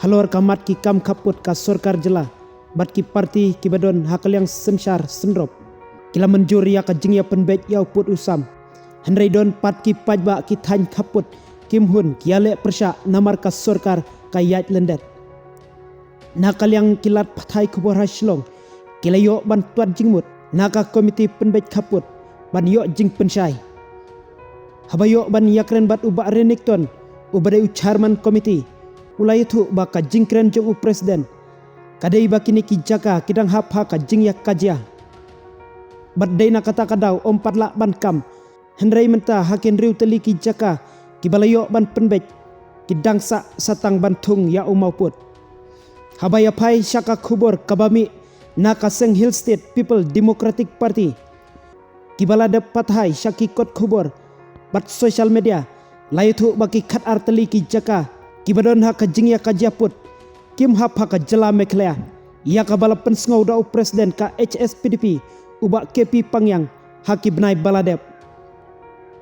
halor kamat ki kam kaput ka sorkar jela bat ki parti ki badon hakal yang sensar sendrop kila menjur ya ka jingya penbek ya put usam hendrai don pat ki pajba ki than kaput kim hun ki ale persya namar ka sorkar ka yat lendet nakal yang kilat pathai kubor haslong kila yo ban tuat jingmut naka komiti penbek kaput ban yo jing pensai habayo ban yakren bat uba renikton ubade chairman komiti ulai thu baka jingkren jong presiden kadai bakini ki jaka kidang hap ha ka jing yak kajia badai na kata kadau om patla ban kam hendrai menta hakin riu teli ki jaka ki balayo ban penbek ki dangsa satang bantung ya umauput habaya pai syaka kubur kabami na kaseng Hill State People Democratic Party ki balada pathai syaki kot kubur bat social media laitu baki khat arteli ki jaka kibadon ha ka jingya ka japut kim hap ha ka jela meklea ya ka bala pensngau da presiden ka HSPDP uba KP Pangyang haki benai baladep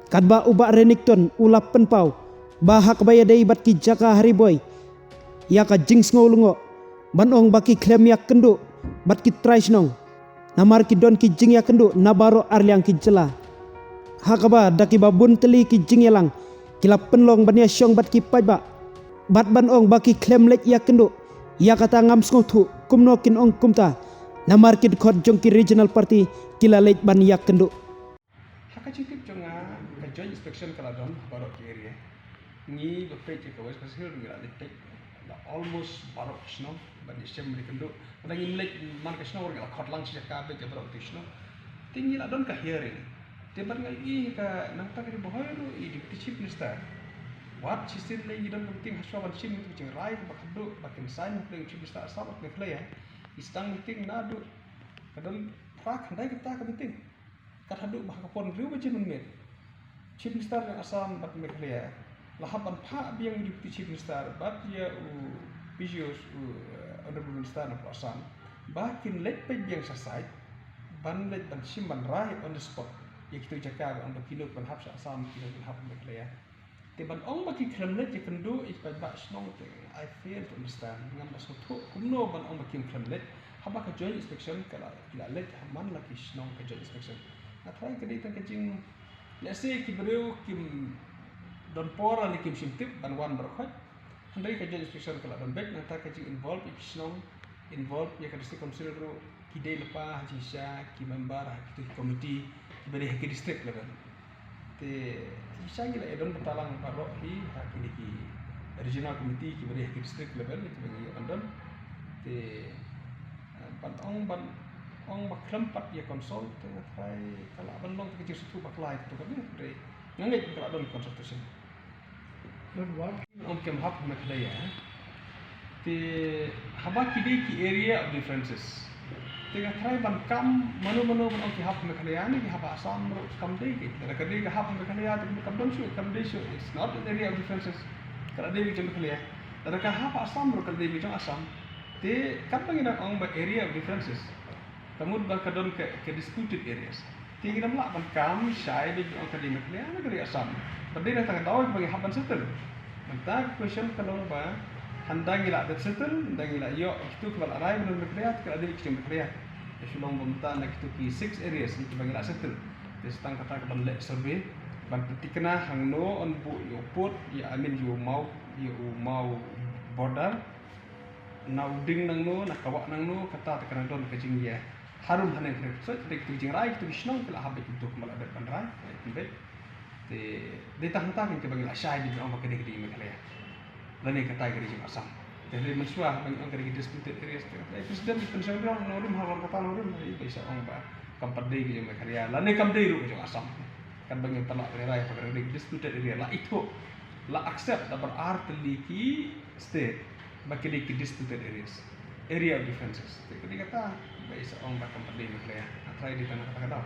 kadba uba renikton ulap penpau ba hak baya dei bat ki jaka hariboy ya ka jing ngau lungo banong baki klem ya kendu bat ki traisnong namar ki don ki jing ya kendu nabaro arliang ki jela hakaba daki babun teli ki jing yalang kila penlong bania syong bat ki pajba bat ban ong baki klem lek ya kendo ya kata ngam sngotu kumno kin ong kumta namar kid khot jongki regional party kila lek ban ya kendo haka cikip jonga ka joint inspection kala don barok ki area ni go fete ka wes pasir ngira letek la almost barok sno ban isem ri kendo nang imlek man ka sno ngira khot lang sija ka be barok tisno tingi la don ka hearing tebar ngai ka nang ta ka bohoy no I deputy chief minister wat sistem lagi dan penting haswa ban sim itu cerai bakdo bakin sign playing chief minister sabat ne play istang meeting nadu kadang prak handai kita ka meeting kat hadu bah kapon riu bacin men chief minister yang asam bat me play lahaban pha biang deputy chief minister bat ya visuals honorable minister na asam bakin let pe biang sasai ban let ban sim ban rai on the spot ya kita jaga on the kilo ban hap asam kilo ban hap me play Tiban ong baki kremlet je kendo ipa ba snong te I fail to understand ngam baso to kumno ban ong baki kremlet haba ka joint inspection kala let man laki snong ka joint inspection na try ka dita ka jing let's say ki breu kim don pora ni kim simtip ban wan barkhot handai ka joint inspection kala don back na ta ka jing involve ik snong involve ya ka district council ro ki de lepa hajisha ki member ki committee ki bari ki district level te isa gila edon betalang barok hi hakini ki regional committee ki bari ki district level itu bagi andon te ban ong bakram pat ya konsol te kai kala ban long ke situ baklai tu kan bre ngangai kala don consultation don what ong kem hap maklaya te haba ki ki area of differences Tengah try ban kam mano ban ki hap me khalaya ni ki hap asam ro kam dei ki tera kadi ka hap me khalaya tu kam don shu kam dei shu it's not an area of differences kala dei bi khalaya tera ka hap asam ro kala dei bi asam te kam bang ina ong ba area of differences tamud ba ka don ke disputed areas te ki la ban kam shai bi ong kadi me khalaya na kadi asam badai na tang daw bang hap ban settle manta question kalong ba handang ila dat settle handang ila yo itu kebal arai belum berkreat kalau ada bikin berkreat ya sulong bumta nak itu ki 6 areas ni bagi ila settle des tang kata ke ban lek survey ban petikna hangno on bu yo put ya amin yo mau border now ding nang no nak kawak nang no kata tekana don ke jing ya harum hanen kre so tek tu jing rai tu snong kala habet itu kemal ada ban rai te de tang ta ke bagi ila shai di on bakade ke me kala Lani kata gari jing asam. Jadi mensuah bagi orang gari disputed areas. Presiden pensyon orang norim haram kata norim bisa orang ba kampat dei jing karya. Lani kam dei ru jing asam. Kan bagi talak raya pada gari disputed area la itu la accept da berarti liki state bagi liki disputed areas. Area of differences. Jadi kata bisa orang ba kampat dei karya. Try di tanah kata-kata.